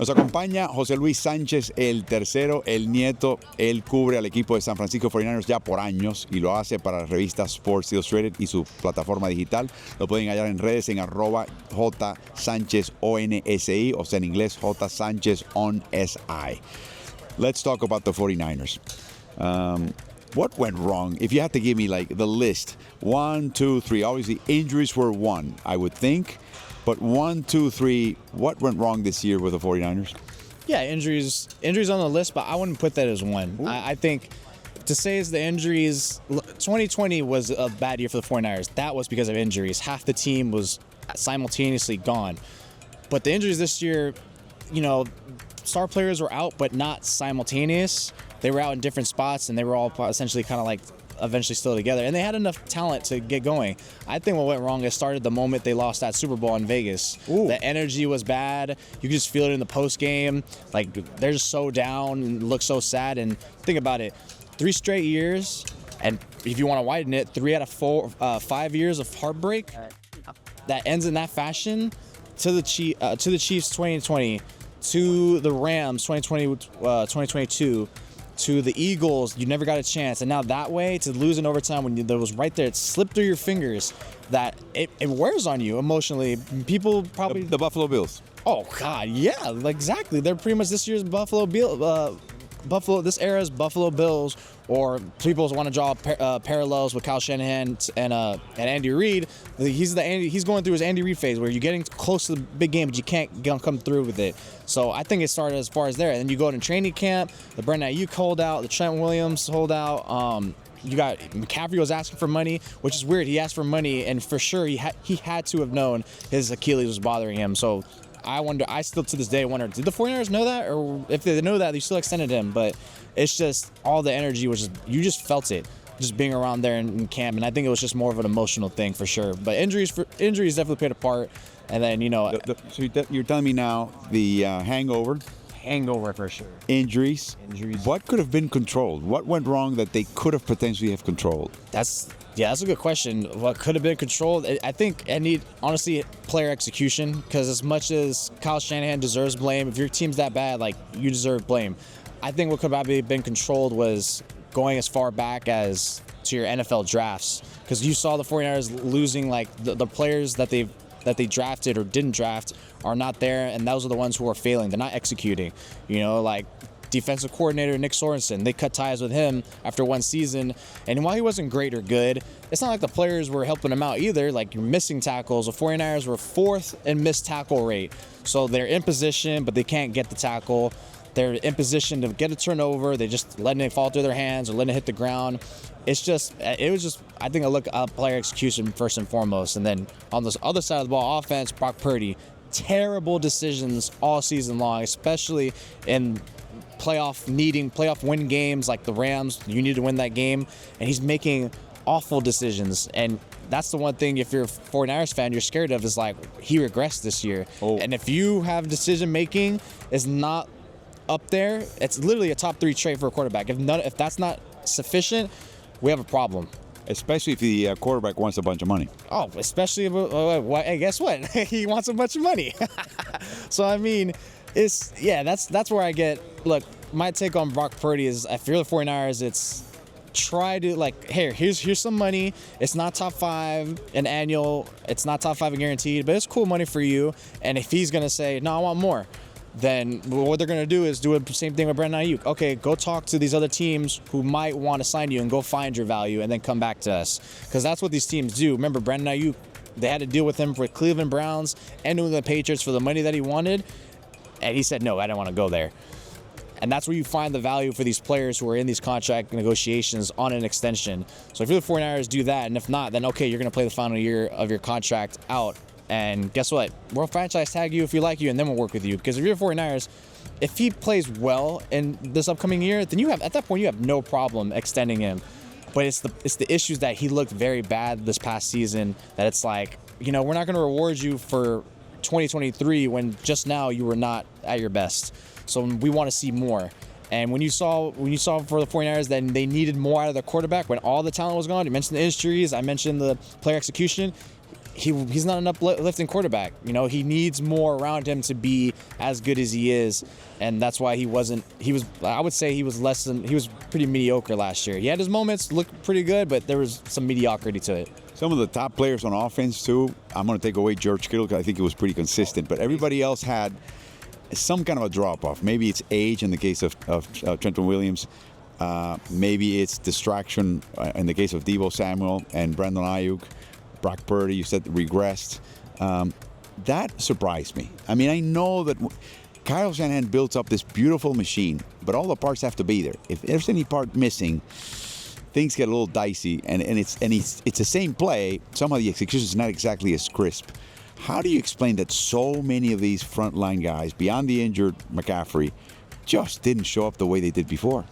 Nos acompaña José Luis Sánchez III, el nieto. Él cubre al equipo de San Francisco 49ers ya por años y lo hace para la revista Sports Illustrated y su plataforma digital. Lo pueden hallar en redes en @jsanchezonsi, o sea en inglés jsanchezonsi. Let's talk about the 49ers. What went wrong? If you had to give me like the list, 1, 2, 3. Obviously, injuries were one, I would think. But 1, 2, 3, what went wrong this year with the 49ers? Yeah, injuries on the list, but I wouldn't put that as one. I think to say it's the injuries, 2020 was a bad year for the 49ers. That was because of injuries. Half the team was simultaneously gone. But the injuries this year, star players were out, but not simultaneous. They were out in different spots, and they were all essentially kind of like eventually still together, and they had enough talent to get going. I think what went wrong, it started the moment they lost that Super Bowl in Vegas. Ooh. The energy was bad. You could just feel it in the post game. Like, they're just so down and look so sad. And think about it, 3 straight years, and if you want to widen it, 3 out of 5 years of heartbreak that ends in that fashion. To the Chiefs 2020, to the Rams 2022. To the Eagles, you never got a chance, and now that way to lose in overtime when that was right there, it slipped through your fingers. That it wears on you emotionally. People probably The Buffalo Bills. Oh God, yeah, exactly. They're pretty much this year's this era's Buffalo Bills, or people want to draw parallels with Kyle Shanahan and Andy Reid. He's going through his Andy Reid phase where you're getting close to the big game, but you can't come through with it. So I think it started as far as there. And then you go into training camp, the Brandon Ayuk holdout, the Trent Williams holdout. You got McCaffrey was asking for money, which is weird. He asked for money, and for sure he had to have known his Achilles was bothering him. So I still to this day wonder, did the 49ers know that? Or if they know that, they still extended him. But it's just all the energy was you just felt it just being around there in camp. And I think it was just more of an emotional thing for sure. But injuries definitely played a part. And then, So you're telling me now the hangover for sure. Injuries. What could have been controlled? What went wrong that they could have potentially have controlled? That's a good question. What could have been controlled? I think honestly, player execution, because as much as Kyle Shanahan deserves blame, if your team's that bad, like, you deserve blame. I think what could have been controlled was going as far back as to your NFL drafts, because you saw the 49ers losing, like, the players that they drafted or didn't draft are not there, and those are the ones who are failing. They're not executing. Like defensive coordinator Nick Sorensen, they cut ties with him after one season, and while he wasn't great or good, it's not like the players were helping him out either. Like, you're missing tackles. The 49ers were 4th in missed tackle rate, so they're in position, but they can't get the tackle. They're in position to get a turnover. They just letting it fall through their hands or letting it hit the ground. It was just, I think, a look at player execution first and foremost. And then on this other side of the ball, offense, Brock Purdy, terrible decisions all season long, especially in playoff win games like the Rams. You need to win that game, and he's making awful decisions. And that's the one thing, if you're a 49ers fan, you're scared of, is like, he regressed this year. And if you have decision making is not up there, it's literally a top 3 trait for a quarterback. If that's not sufficient, we have a problem. Especially if the quarterback wants a bunch of money. Oh, especially hey, guess what? He wants a bunch of money. So I mean, that's where I get. Look, my take on Brock Purdy is, if you're the 49ers, it's try to, like, hey, here's some money. It's not top 5 an annual. It's not top 5 guaranteed, but it's cool money for you. And if he's gonna say, no, I want more, then what they're going to do is do the same thing with Brandon Ayuk. Okay, go talk to these other teams who might want to sign you and go find your value and then come back to us. Because that's what these teams do. Remember, Brandon Ayuk, they had to deal with him for Cleveland Browns and New England Patriots for the money that he wanted. And he said, no, I don't want to go there. And that's where you find the value for these players who are in these contract negotiations on an extension. So if you're the 49ers, do that. And if not, then okay, you're going to play the final year of your contract out. And guess what? We'll franchise tag you if we like you, and then we'll work with you. Because if you're the 49ers, if he plays well in this upcoming year, then at that point you have no problem extending him. But it's the issues that he looked very bad this past season, that it's like, we're not going to reward you for 2023 when just now you were not at your best. So we want to see more. And when you saw for the 49ers, then they needed more out of their quarterback when all the talent was gone. You mentioned the injuries, I mentioned the player execution. he's not an uplifting quarterback. You know, he needs more around him to be as good as he is, and that's why he was pretty mediocre last year. He had his moments, looked pretty good, but there was some mediocrity to it. Some of the top players on offense, too, I'm going to take away George Kittle because I think he was pretty consistent, but everybody else had some kind of a drop-off. Maybe it's age in the case of Trenton Williams. Maybe it's distraction in the case of Deebo Samuel and Brandon Ayuk. Brock Purdy, you said, regressed. That surprised me. I mean, I know that Kyle Shanahan built up this beautiful machine, but all the parts have to be there. If there's any part missing, things get a little dicey, and it's the same play. Somehow the execution is not exactly as crisp. How do you explain that so many of these frontline guys, beyond the injured McCaffrey, just didn't show up the way they did before?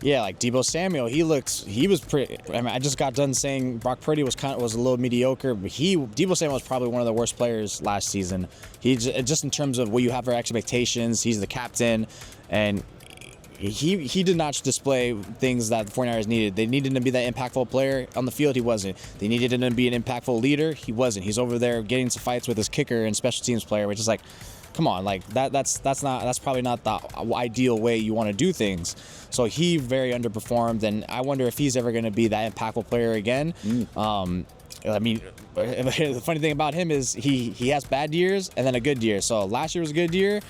Yeah, like Deebo Samuel, he was pretty. I mean, I just got done saying Brock Purdy was a little mediocre, but Deebo Samuel was probably one of the worst players last season. He just in terms of what you have for expectations, he's the captain, and he did not display things that the 49ers needed. They needed him to be that impactful player on the field. He wasn't. They needed him to be an impactful leader. He wasn't. He's over there getting into fights with his kicker and special teams player, which is like, come on, like that's probably not the ideal way you want to do things. So he very underperformed, and I wonder if he's ever going to be that impactful player again. I mean, the funny thing about him is he has bad years and then a good year. So last year was a good year.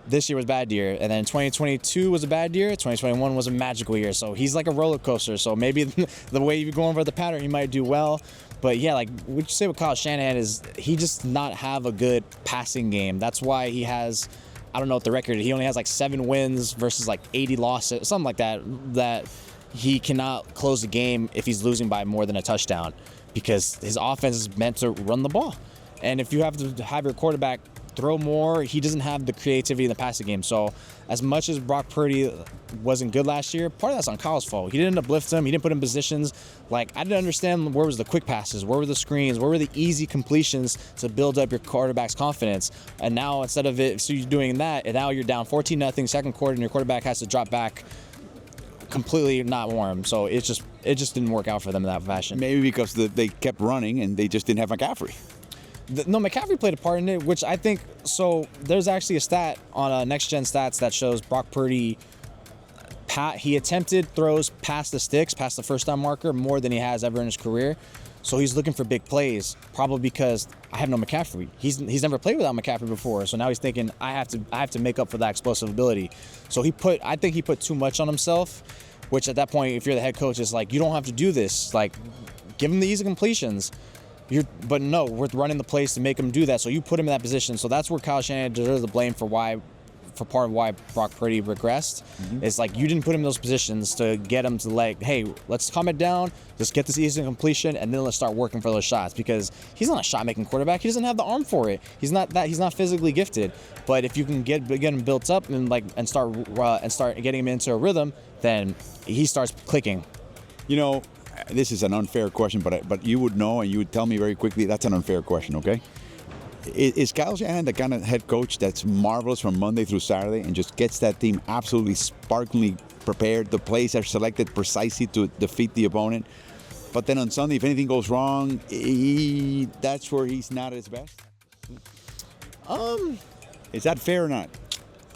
This year was a bad year, and then 2022 was a bad year. 2021 was a magical year. So he's like a roller coaster. So maybe the way you go over the pattern, he might do well. But yeah, like what you say with Kyle Shanahan is he just not have a good passing game. That's why he has, I don't know what the record, he only has like 7 wins versus like 80 losses, something like that, that he cannot close the game if he's losing by more than a touchdown because his offense is meant to run the ball. And if you have to have your quarterback throw more, he doesn't have the creativity in the passing game. So as much as Brock Purdy wasn't good last year, part of that's on Kyle's fault. He didn't uplift him. He didn't put him in positions. Like, I didn't understand where was the quick passes, where were the screens, where were the easy completions to build up your quarterback's confidence. And now instead of it, so you're doing that, and now you're down 14-0 second quarter, and your quarterback has to drop back completely not warm. So it just didn't work out for them in that fashion. Maybe because they kept running and they just didn't have McCaffrey. No, McCaffrey played a part in it, which I think, so there's actually a stat on Next Gen Stats that shows Brock Purdy, he attempted throws past the sticks, past the first down marker, more than he has ever in his career. So he's looking for big plays, probably because I have no McCaffrey. He's never played without McCaffrey before, so now he's thinking I have to make up for that explosive ability. So I think he put too much on himself, which at that point, if you're the head coach, is like, you don't have to do this. Like, give him the easy completions. But no, we're running the plays to make him do that. So you put him in that position. So that's where Kyle Shanahan deserves the blame for part of why Brock Purdy regressed. Mm-hmm. It's like you didn't put him in those positions to get him to like, hey, let's calm it down, just get this easy completion, and then let's start working for those shots, because he's not a shot-making quarterback. He doesn't have the arm for it. He's not physically gifted. But if you can get him built up and start getting him into a rhythm, then he starts clicking. You know, this is an unfair question, but you would know and you would tell me very quickly that's an unfair question, okay? Is Kyle Shanahan the kind of head coach that's marvelous from Monday through Saturday and just gets that team absolutely sparkingly prepared? The plays are selected precisely to defeat the opponent. But then on Sunday, if anything goes wrong, that's where he's not at his best? Is that fair or not?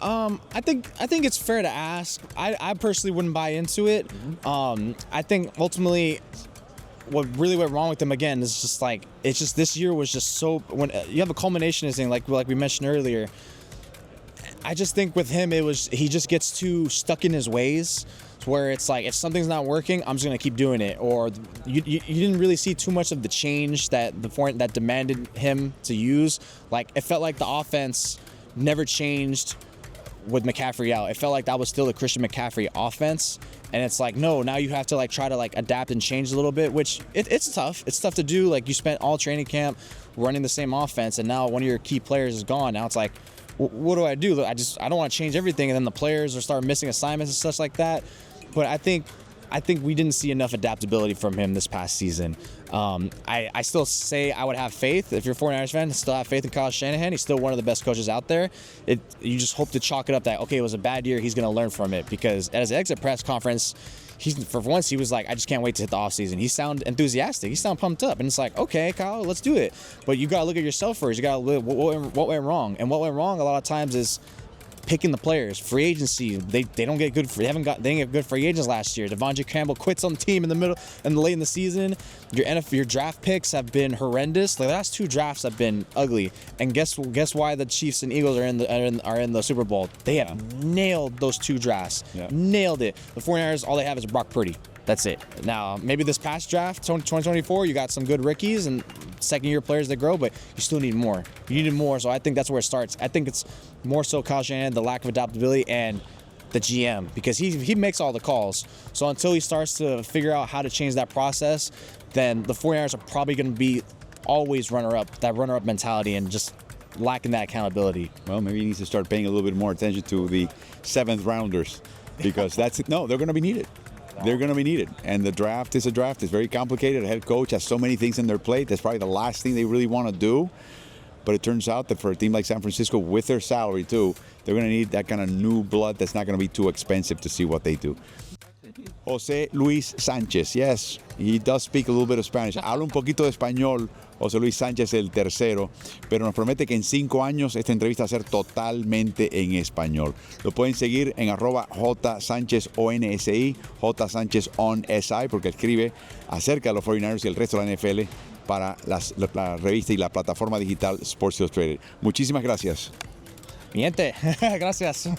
I think it's fair to ask. I personally wouldn't buy into it. I think ultimately what really went wrong with him again is just like, it's just this year was just so, when you have a culmination of thing like we mentioned earlier, I just think with him he just gets too stuck in his ways, where it's like, if something's not working, I'm just gonna keep doing it. Or you didn't really see too much of the change that that demanded him to use. Like, it felt like the offense never changed with McCaffrey out. It felt like that was still the Christian McCaffrey offense, and it's like, no, now you have to like try to like adapt and change a little bit, which it's tough. It's tough to do. Like, you spent all training camp running the same offense, and now one of your key players is gone. Now it's like, what do? I don't want to change everything, and then the players start missing assignments and such like that. But I think I think we didn't see enough adaptability from him this past season. I still say I would have faith. If you're a 49ers fan, still have faith in Kyle Shanahan. He's still one of the best coaches out there. You just hope to chalk it up that, okay, it was a bad year. He's going to learn from it, because at his exit press conference, for once, he was like, I just can't wait to hit the offseason. He sounded enthusiastic. He sounded pumped up. And it's like, okay, Kyle, let's do it. But you got to look at yourself first. You got to look what went wrong. And what went wrong a lot of times is picking the players. Free agency, they don't get good. They didn't get good free agents last year. Devondre Campbell quits on the team in the middle and late in the season. Your draft picks have been horrendous. The last 2 drafts have been ugly. And guess why the Chiefs and Eagles are in the Super Bowl? They have nailed those 2 drafts. Yeah. Nailed it. The 49ers, all they have is Brock Purdy. That's it. Now, maybe this past draft, 2024, you got some good rookies and second-year players that grow, but you still need more. You needed more, so I think that's where it starts. I think it's more so Kyle Shanahan, the lack of adaptability, and the GM, because he makes all the calls. So until he starts to figure out how to change that process, then the 49ers are probably going to be always runner-up mentality, and just lacking that accountability. Well, maybe he needs to start paying a little bit more attention to the 7th rounders, because they're going to be needed. They're going to be needed. And the draft is a draft. It's very complicated. A head coach has so many things in their plate. That's probably the last thing they really want to do. But it turns out that for a team like San Francisco, with their salary too, they're going to need that kind of new blood that's not going to be too expensive to see what they do. José Luis Sánchez, yes, he does speak a little bit of Spanish. Habla un poquito de español, José Luis Sánchez III, pero nos promete que en 5 años esta entrevista va a ser totalmente en español. Lo pueden seguir en @JSánchezONSI, JSánchezOnSI, porque escribe acerca de los 49ers y el resto de la NFL para la revista y la plataforma digital Sports Illustrated. Muchísimas gracias. Mi gente, gracias.